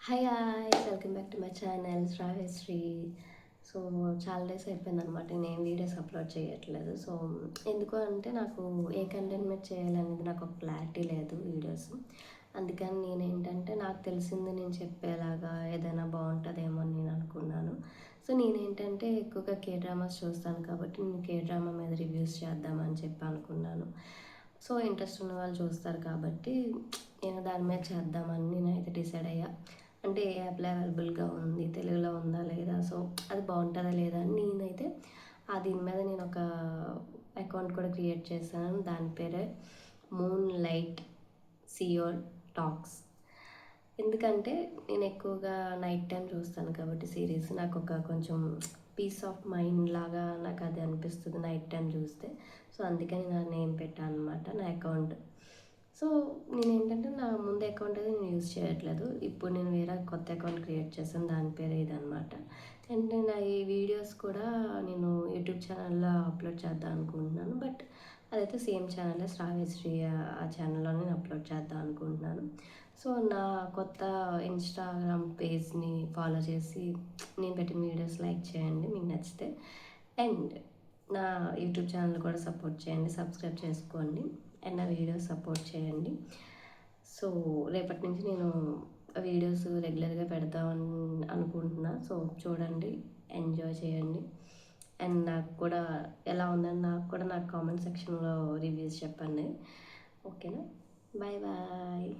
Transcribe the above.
Hi guys, welcome back to my channel Sravyasri. So చాలా days అయిపోయిందనమాట, నేను వీడియోస్ అప్లోడ్ చేయట్లేదు. సో ఎందుకు అంటే నాకు ఏ కంటెంట్ మీద చేయాలనేది నాకు ఒక క్లారిటీ లేదు వీడియోస్. అందుకని నేనేంటంటే నాకు తెలిసింది నేను చెప్పేలాగా ఏదైనా బాగుంటుందేమో అని నేను అనుకున్నాను. సో నేనేంటంటే ఎక్కువగా కే డ్రామాస్ చూస్తాను కాబట్టి నేను కే డ్రామా మీద రివ్యూస్ చేద్దామని చెప్పి అనుకున్నాను. సో ఇంట్రెస్ట్ ఉన్న వాళ్ళు చూస్తారు కాబట్టి నేను దాని మీద చేద్దామని నేనైతే డిసైడ్ అయ్యా. అంటే ఏ యాప్లో అవైలబుల్గా ఉంది, తెలుగులో ఉందా లేదా, సో అది బాగుంటుందా లేదా అని నేనైతే దీని మీద నేను ఒక అకౌంట్ కూడా క్రియేట్ చేశాను. దాని పేరే మూన్ లైట్ సియోల్ టాక్స్. ఎందుకంటే నేను ఎక్కువగా నైట్ టైం చూస్తాను కాబట్టి సిరీస్ నాకు ఒక కొంచెం పీస్ ఆఫ్ మైండ్ లాగా నాకు అది అనిపిస్తుంది నైట్ టైం చూస్తే. సో అందుకని నా నేమ్ పెట్టాను అనమాట నా అకౌంట్. సో నేనేంటంటే నా ముందు అకౌంట్ అయితే నేను యూజ్ చేయట్లేదు. ఇప్పుడు నేను వేరే కొత్త అకౌంట్ క్రియేట్ చేశాను, దాని పేరు ఇదనమాట. అండ్ నా ఈ వీడియోస్ కూడా నేను యూట్యూబ్ ఛానల్లో అప్లోడ్ చేద్దాం అనుకుంటున్నాను. బట్ అదైతే సేమ్ ఛానలే శ్రావ్యశ్రీ, ఆ ఛానల్లో నేను అప్లోడ్ చేద్దాం అనుకుంటున్నాను. సో నా కొత్త ఇన్స్టాగ్రామ్ పేజ్ని ఫాలో చేసి నేను పెట్టిన వీడియోస్ లైక్ చేయండి మీకు నచ్చితే. అండ్ నా యూట్యూబ్ ఛానల్ కూడా సపోర్ట్ చేయండి, సబ్స్క్రైబ్ చేసుకోండి అండ్ నా వీడియోస్ సపోర్ట్ చేయండి. సో రేపటి నుంచి నేను వీడియోస్ రెగ్యులర్గా పెడతామని అనుకుంటున్నా. సో చూడండి, ఎంజాయ్ చేయండి. అండ్ నాకు కూడా ఎలా ఉందని నాకు కామెంట్ సెక్షన్లో రివ్యూస్ చెప్పండి. ఓకేనా? Bye bye.